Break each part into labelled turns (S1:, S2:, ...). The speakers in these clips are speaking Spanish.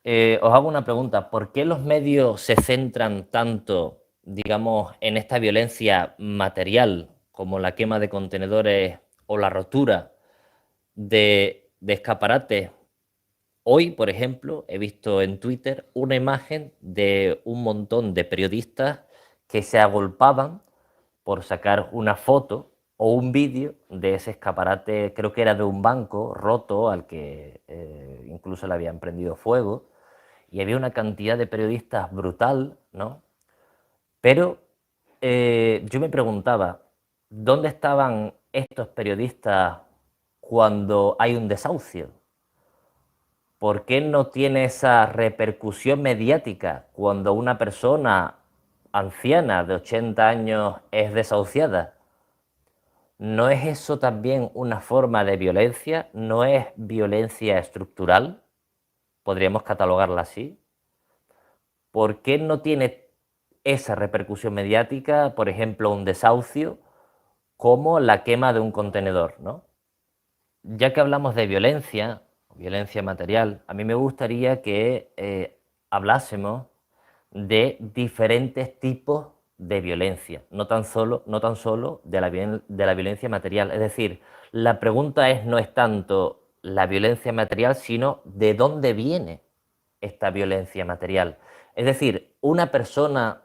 S1: Os hago una pregunta. ¿Por qué los medios se centran tanto, digamos, en esta violencia material, como la quema de contenedores o la rotura de escaparates? Hoy, por ejemplo, he visto en Twitter una imagen de un montón de periodistas que se agolpaban por sacar una foto o un vídeo de ese escaparate, creo que era de un banco roto al que incluso le habían prendido fuego, y había una cantidad de periodistas brutal, ¿no? Pero yo me preguntaba, ¿dónde estaban estos periodistas cuando hay un desahucio? ¿Por qué no tiene esa repercusión mediática cuando una persona anciana de 80 años es desahuciada? ¿No es eso también una forma de violencia? ¿No es violencia estructural? ¿Podríamos catalogarla así? ¿Por qué no tiene esa repercusión mediática, por ejemplo, un desahucio, como la quema de un contenedor, ¿no? Ya que hablamos de violencia, violencia material, a mí me gustaría que hablásemos de diferentes tipos de violencia, no tan solo de la violencia material. Es decir, la pregunta no es tanto la violencia material, sino de dónde viene esta violencia material. Es decir, una persona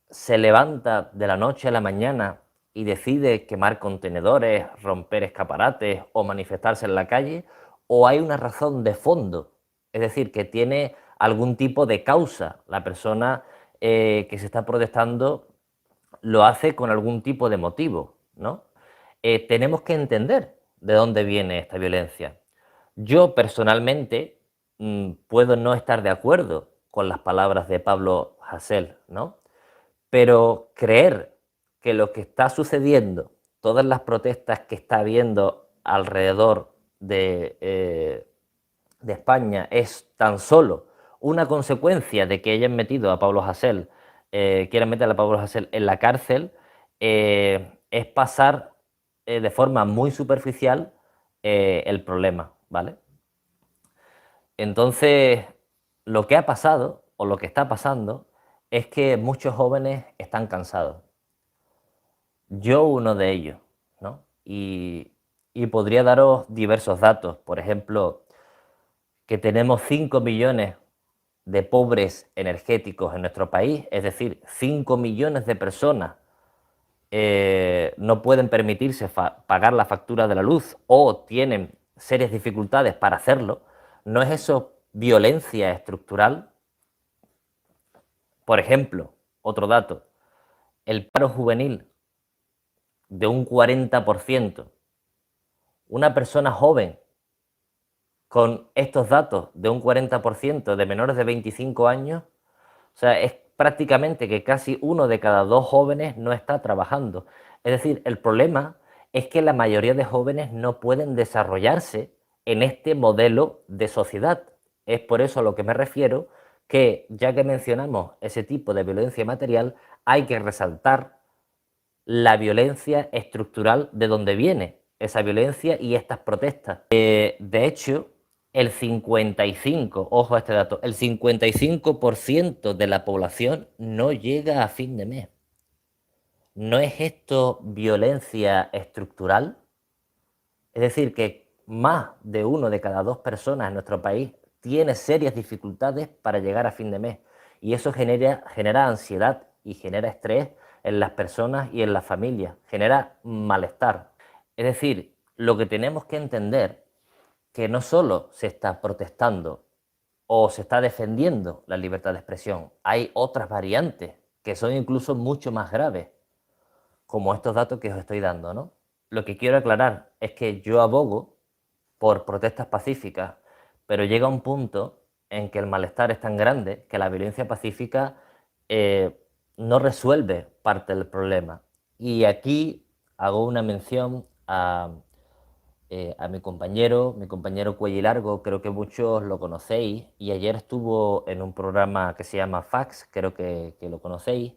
S1: se levanta de la noche a la mañana y decide quemar contenedores, romper escaparates o manifestarse en la calle, o hay una razón de fondo, es decir, que tiene algún tipo de causa. La persona que se está protestando lo hace con algún tipo de motivo, ¿no? Tenemos que entender de dónde viene esta violencia. Yo personalmente puedo no estar de acuerdo con las palabras de Pablo Hasél, ¿no? Pero creer que lo que está sucediendo, todas las protestas que está habiendo alrededor de España, es tan solo una consecuencia de que hayan metido a Pablo Hasél, quieran meter a Pablo Hasél en la cárcel, es pasar de forma muy superficial el problema, ¿vale? Entonces, lo que ha pasado, o lo que está pasando, es que muchos jóvenes están cansados. Yo uno de ellos, ¿no? Y podría daros diversos datos. Por ejemplo, que tenemos 5 millones de pobres energéticos en nuestro país, es decir, 5 millones de personas no pueden permitirse pagar la factura de la luz o tienen serias dificultades para hacerlo. ¿No es eso violencia estructural? Por ejemplo, otro dato, el paro juvenil de un 40%. Una persona joven con estos datos de un 40% de menores de 25 años, o sea, es prácticamente que casi uno de cada dos jóvenes no está trabajando. Es decir, el problema es que la mayoría de jóvenes no pueden desarrollarse en este modelo de sociedad. Es por eso a lo que me refiero, que ya que mencionamos ese tipo de violencia material, hay que resaltar la violencia estructural de donde viene esa violencia y estas protestas. De hecho, el 55, ojo a este dato, el 55% de la población no llega a fin de mes. ¿No es esto violencia estructural? Es decir, que más de uno de cada dos personas en nuestro país tiene serias dificultades para llegar a fin de mes. Y eso genera ansiedad y genera estrés en las personas y en las familias, genera malestar. Es decir, lo que tenemos que entender que no solo se está protestando o se está defendiendo la libertad de expresión, hay otras variantes que son incluso mucho más graves, como estos datos que os estoy dando, ¿no? Lo que quiero aclarar es que yo abogo por protestas pacíficas, pero llega un punto en que el malestar es tan grande que la violencia pacífica no resuelve parte del problema. Y aquí hago una mención a mi compañero Cuello Largo, creo que muchos lo conocéis, y ayer estuvo en un programa que se llama Fax, creo que lo conocéis,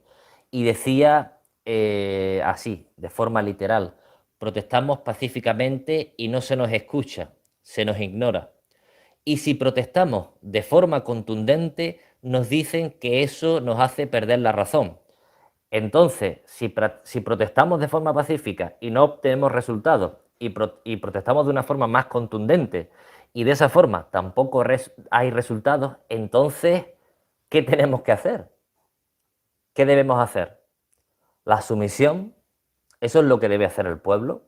S1: y decía así, de forma literal, protestamos pacíficamente y no se nos escucha, se nos ignora. Y si protestamos de forma contundente, nos dicen que eso nos hace perder la razón. Entonces, si protestamos de forma pacífica y no obtenemos resultados y protestamos de una forma más contundente y de esa forma tampoco hay resultados, entonces, ¿qué tenemos que hacer? ¿Qué debemos hacer? La sumisión, eso es lo que debe hacer el pueblo,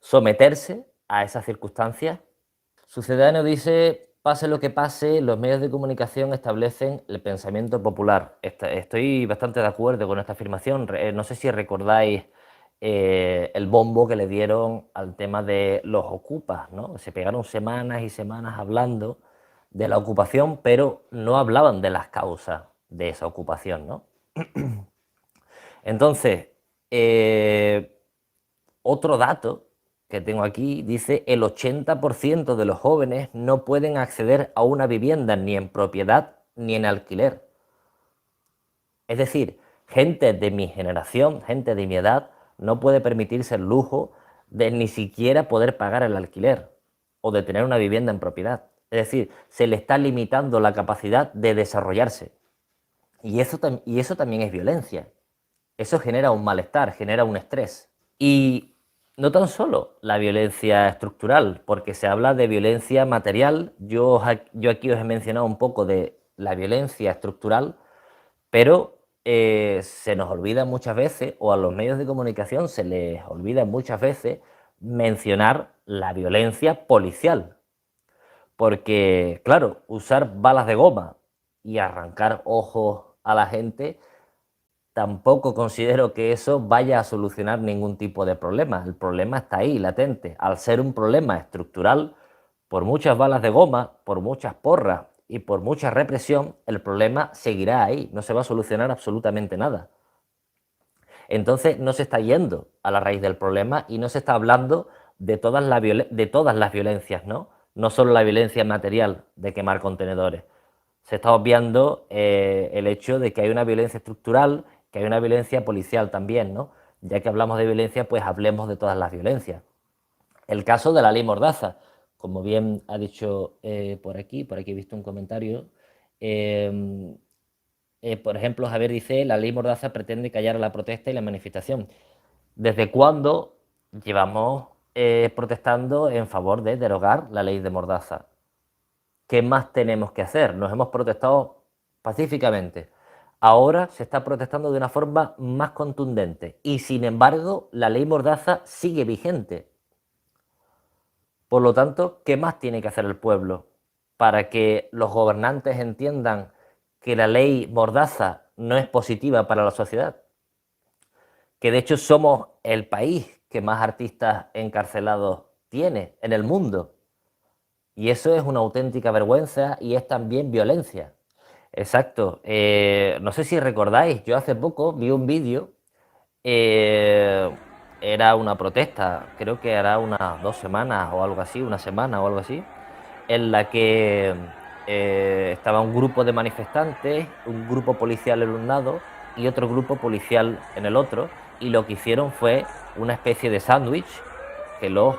S1: someterse a esas circunstancias. Sucedáneo dice, pase lo que pase, los medios de comunicación establecen el pensamiento popular. Estoy bastante de acuerdo con esta afirmación. No sé si recordáis el bombo que le dieron al tema de los ocupas, ¿no? Se pegaron semanas y semanas hablando de la ocupación, pero no hablaban de las causas de esa ocupación, ¿no? Entonces, otro dato que tengo aquí dice el 80% de los jóvenes no pueden acceder a una vivienda ni en propiedad ni en alquiler. Es decir, gente de mi generación, gente de mi edad, no puede permitirse el lujo de ni siquiera poder pagar el alquiler o de tener una vivienda en propiedad. Es decir, se le está limitando la capacidad de desarrollarse. Y eso también es violencia. Eso genera un malestar, genera un estrés. Y no tan solo la violencia estructural, porque se habla de violencia material. Yo aquí os he mencionado un poco de la violencia estructural, pero se nos olvida muchas veces, o a los medios de comunicación se les olvida muchas veces, mencionar la violencia policial. Porque, claro, usar balas de goma y arrancar ojos a la gente, tampoco considero que eso vaya a solucionar ningún tipo de problema. El problema está ahí, latente. Al ser un problema estructural, por muchas balas de goma, por muchas porras y por mucha represión, el problema seguirá ahí. No se va a solucionar absolutamente nada. Entonces no se está yendo a la raíz del problema y no se está hablando de todas las violencias, ¿no? No solo la violencia material de quemar contenedores. Se está obviando el hecho de que hay una violencia estructural, que hay una violencia policial también, ¿no? Ya que hablamos de violencia, pues hablemos de todas las violencias. El caso de la ley Mordaza, como bien ha dicho por aquí he visto un comentario. eh, por ejemplo, Javier dice, la ley Mordaza pretende callar la protesta y la manifestación. ¿Desde cuándo llevamos protestando en favor de derogar la ley de Mordaza? ¿Qué más tenemos que hacer? Nos hemos protestado pacíficamente. Ahora se está protestando de una forma más contundente y, sin embargo, la ley Mordaza sigue vigente. Por lo tanto, ¿qué más tiene que hacer el pueblo para que los gobernantes entiendan que la ley Mordaza no es positiva para la sociedad? Que de hecho somos el país que más artistas encarcelados tiene en el mundo. Y eso es una auténtica vergüenza y es también violencia. Exacto. No sé si recordáis, yo hace poco vi un vídeo, eh, era una protesta, creo que era unas 2 semanas o algo así, una semana o algo así, en la que estaba un grupo de manifestantes, un grupo policial en un lado y otro grupo policial en el otro, y lo que hicieron fue una especie de sándwich que los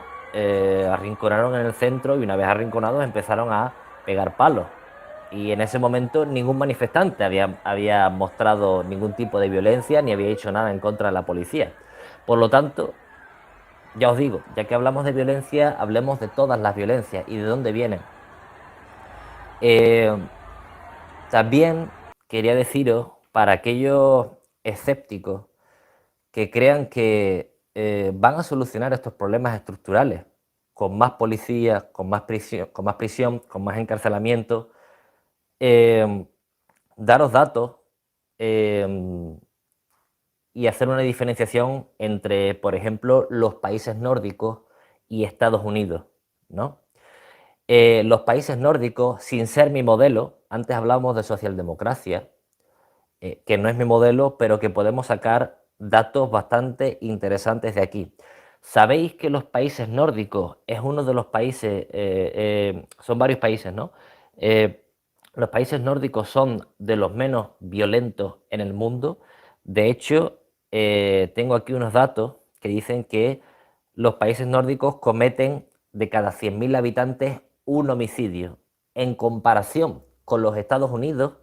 S1: arrinconaron en el centro y una vez arrinconados empezaron a pegar palos. Y en ese momento ningún manifestante había mostrado ningún tipo de violencia ni había hecho nada en contra de la policía. Por lo tanto, ya os digo, ya que hablamos de violencia, hablemos de todas las violencias y de dónde vienen. Eh, También quería deciros, para aquellos escépticos que crean que van a solucionar estos problemas estructurales con más policías, con más encarcelamiento, eh, daros datos eh, y hacer una diferenciación entre, por ejemplo, los países nórdicos y Estados Unidos, ¿no? Los países nórdicos, sin ser mi modelo, antes hablábamos de socialdemocracia, que no es mi modelo, pero que podemos sacar datos bastante interesantes de aquí. Sabéis que los países nórdicos es uno de los países, son varios países, ¿no? Los países nórdicos son de los menos violentos en el mundo. De hecho, tengo aquí unos datos que dicen que los países nórdicos cometen de cada 100.000 habitantes un homicidio. En comparación con los Estados Unidos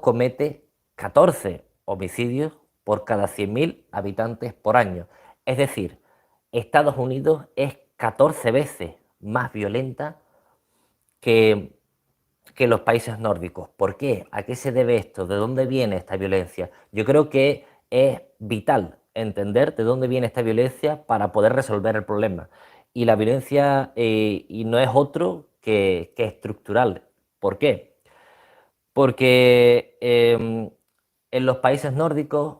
S1: comete 14 homicidios por cada 100.000 habitantes por año. Es decir, Estados Unidos es 14 veces más violenta que los países nórdicos. ¿Por qué? ¿A qué se debe esto? ¿De dónde viene esta violencia? Yo creo que es vital entender de dónde viene esta violencia para poder resolver el problema. Y la violencia y no es otro que estructural. ¿Por qué? Porque en los países nórdicos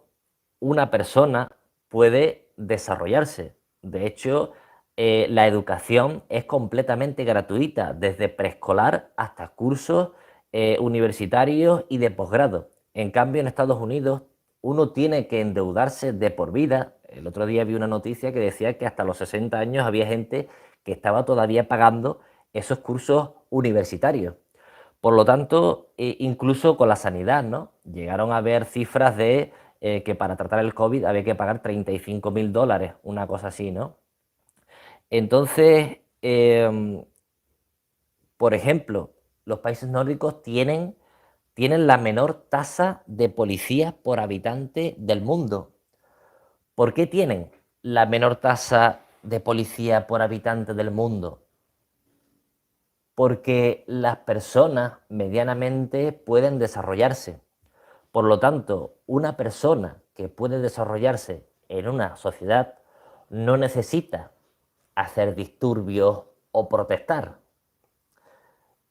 S1: una persona puede desarrollarse. De hecho, la educación es completamente gratuita, desde preescolar hasta cursos universitarios y de posgrado. En cambio, en Estados Unidos, uno tiene que endeudarse de por vida. El otro día vi una noticia que decía que hasta los 60 años había gente que estaba todavía pagando esos cursos universitarios. Por lo tanto, incluso con la sanidad, ¿no? Llegaron a ver cifras de que para tratar el COVID había que pagar 35.000 dólares, una cosa así, ¿no? Entonces, por ejemplo, los países nórdicos tienen la menor tasa de policías por habitante del mundo. ¿Por qué tienen la menor tasa de policía por habitante del mundo? Porque las personas medianamente pueden desarrollarse. Por lo tanto, una persona que puede desarrollarse en una sociedad no necesita hacer disturbios o protestar.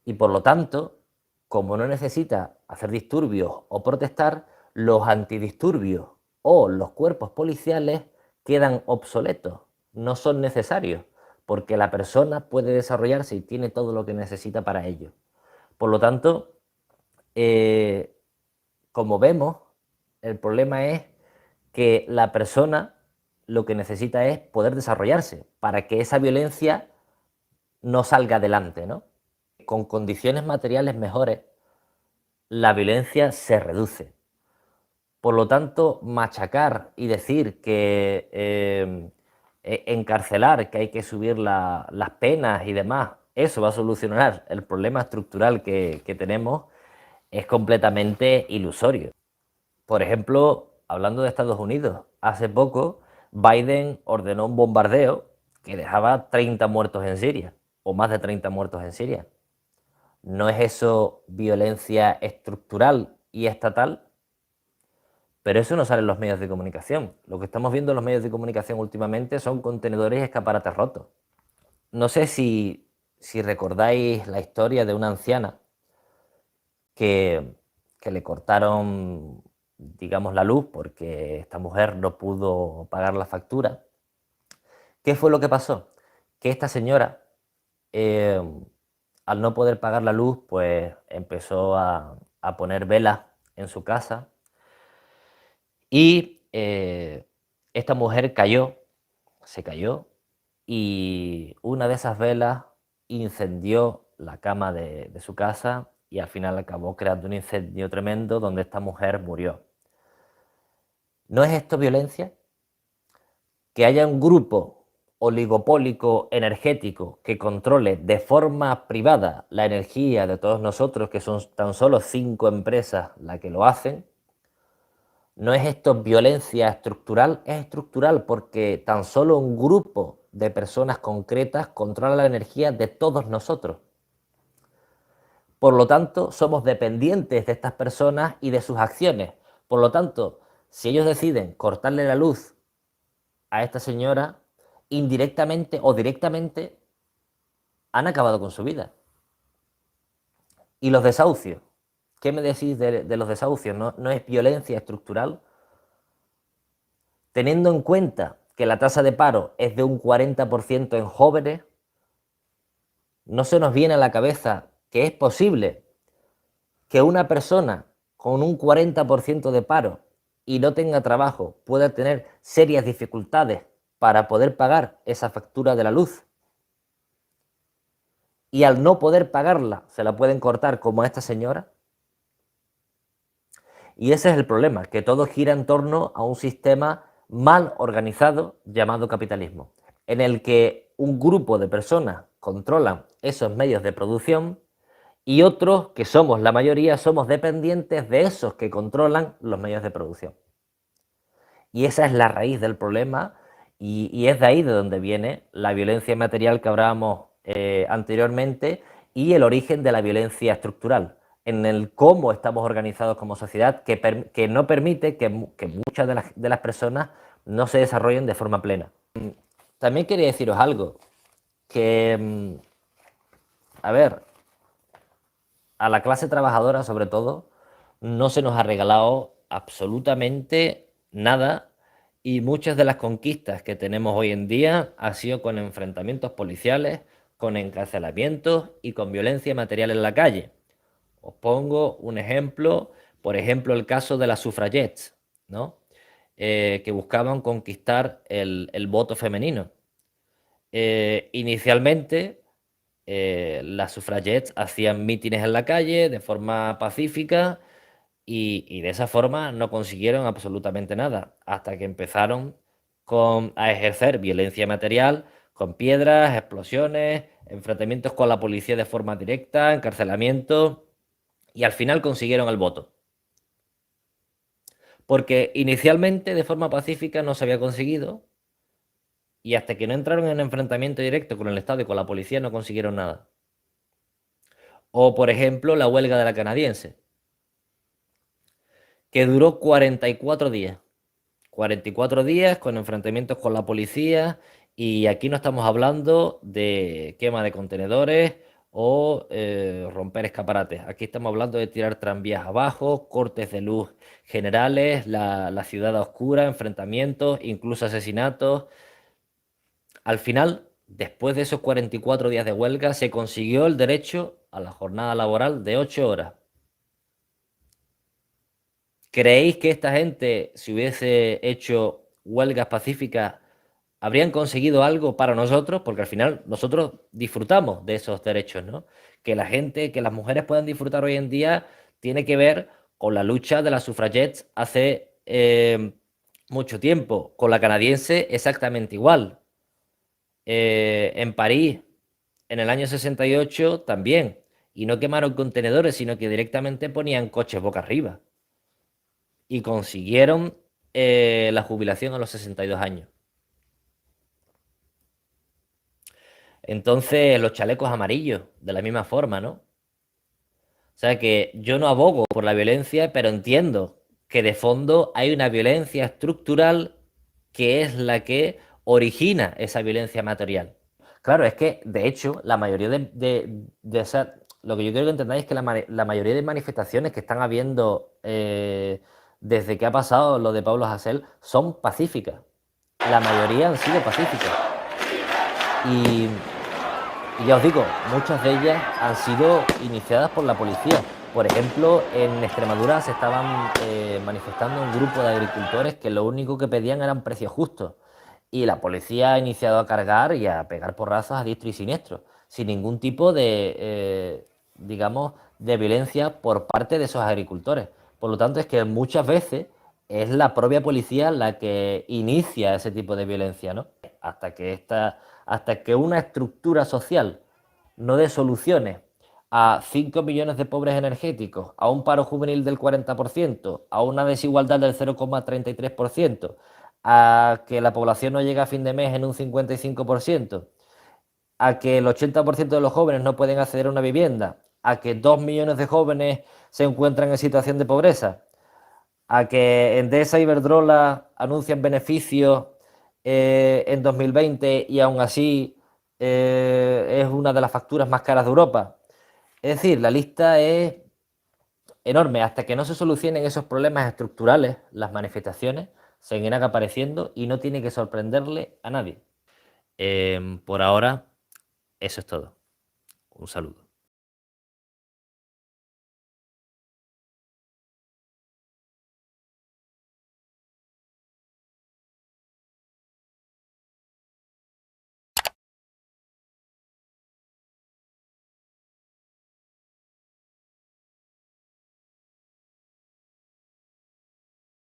S1: Y por lo tanto, como no necesita hacer disturbios o protestar, los antidisturbios o los cuerpos policiales quedan obsoletos, no son necesarios, porque la persona puede desarrollarse y tiene todo lo que necesita para ello. Por lo tanto, como vemos, el problema es que la persona lo que necesita es poder desarrollarse para que esa violencia no salga adelante, ¿no? Con condiciones materiales mejores, la violencia se reduce. Por lo tanto, machacar y decir que encarcelar, que hay que subir las penas y demás, eso va a solucionar el problema estructural que tenemos, es completamente ilusorio. Por ejemplo, hablando de Estados Unidos, hace poco Biden ordenó un bombardeo que dejaba 30 muertos en Siria, o más de 30 muertos en Siria. ¿No es eso violencia estructural y estatal? Pero eso no sale en los medios de comunicación. Lo que estamos viendo en los medios de comunicación últimamente son contenedores y escaparates rotos. No sé si recordáis la historia de una anciana que le cortaron, digamos, la luz porque esta mujer no pudo pagar la factura. ¿Qué fue lo que pasó? Que esta señora, al no poder pagar la luz, pues empezó a poner velas en su casa y esta mujer se cayó y una de esas velas incendió la cama de su casa y al final acabó creando un incendio tremendo donde esta mujer murió. ¿No es esto violencia? Que haya un grupo oligopólico energético que controle de forma privada la energía de todos nosotros, que son tan solo 5 empresas las que lo hacen. ¿No es esto violencia estructural? Es estructural porque tan solo un grupo de personas concretas controla la energía de todos nosotros. Por lo tanto, somos dependientes de estas personas y de sus acciones. Por lo tanto, si ellos deciden cortarle la luz a esta señora, indirectamente o directamente han acabado con su vida. ¿Y los desahucios? ¿Qué me decís de los desahucios? ¿No es violencia estructural? Teniendo en cuenta que la tasa de paro es de un 40% en jóvenes, ¿no se nos viene a la cabeza que es posible que una persona con un 40% de paro y no tenga trabajo pueda tener serias dificultades para poder pagar esa factura de la luz? Y al no poder pagarla, se la pueden cortar como a esta señora. Y ese es el problema, que todo gira en torno a un sistema mal organizado llamado capitalismo, en el que un grupo de personas controlan esos medios de producción y otros, que somos la mayoría, somos dependientes de esos que controlan los medios de producción. Y esa es la raíz del problema y es de ahí de donde viene la violencia material que hablábamos anteriormente y el origen de la violencia estructural, en el cómo estamos organizados como sociedad, que no permite que muchas de las personas no se desarrollen de forma plena. También quería deciros algo, que, a ver, a la clase trabajadora sobre todo, no se nos ha regalado absolutamente nada y muchas de las conquistas que tenemos hoy en día han sido con enfrentamientos policiales, con encarcelamientos y con violencia material en la calle. Os pongo un ejemplo, por ejemplo el caso de las suffragettes, ¿no? Que buscaban conquistar el voto femenino. Inicialmente las suffragettes hacían mítines en la calle de forma pacífica y de esa forma no consiguieron absolutamente nada, hasta que empezaron a ejercer violencia material con piedras, explosiones, enfrentamientos con la policía de forma directa, encarcelamientos, y al final consiguieron el voto. Porque inicialmente de forma pacífica no se había conseguido y hasta que no entraron en enfrentamiento directo con el Estado y con la policía no consiguieron nada. O, por ejemplo, la huelga de la canadiense, que duró 44 días. 44 días con enfrentamientos con la policía y aquí no estamos hablando de quema de contenedores o romper escaparates. Aquí estamos hablando de tirar tranvías abajo, cortes de luz generales, la ciudad a oscura, enfrentamientos, incluso asesinatos. Al final, después de esos 44 días de huelga, se consiguió el derecho a la jornada laboral de 8 horas. ¿Creéis que esta gente, si hubiese hecho huelgas pacíficas, habrían conseguido algo para nosotros? Porque al final nosotros disfrutamos de esos derechos, ¿no? Que la gente, que las mujeres puedan disfrutar hoy en día, tiene que ver con la lucha de las suffragettes hace mucho tiempo. Con la canadiense exactamente igual. En París, en el año 68 también. Y no quemaron contenedores, sino que directamente ponían coches boca arriba y consiguieron la jubilación a los 62 años. Entonces, los chalecos amarillos, de la misma forma, ¿no? O sea que yo no abogo por la violencia, pero entiendo que de fondo hay una violencia estructural que es la que origina esa violencia material. Claro, es que, de hecho, la mayoría lo que yo quiero que entendáis es que la mayoría de manifestaciones que están habiendo desde que ha pasado lo de Pablo Hasél son pacíficas. La mayoría han sido pacíficas. Y ya os digo, muchas de ellas han sido iniciadas por la policía. Por ejemplo, en Extremadura se estaban manifestando un grupo de agricultores que lo único que pedían eran precios justos. Y la policía ha iniciado a cargar y a pegar porrazos a diestro y siniestro, sin ningún tipo de, digamos, de violencia por parte de esos agricultores. Por lo tanto, es que muchas veces es la propia policía la que inicia ese tipo de violencia, ¿no? Hasta que una estructura social no dé soluciones a 5 millones de pobres energéticos, a un paro juvenil del 40%, a una desigualdad del 0,33%, a que la población no llegue a fin de mes en un 55%, a que el 80% de los jóvenes no pueden acceder a una vivienda, a que 2 millones de jóvenes se encuentran en situación de pobreza, a que Endesa y Iberdrola anuncian beneficios en 2020 y aún así es una de las facturas más caras de Europa. Es decir, la lista es enorme. Hasta que no se solucionen esos problemas estructurales, las manifestaciones seguirán apareciendo y no tiene que sorprenderle a nadie. Por ahora, eso es todo. Un saludo.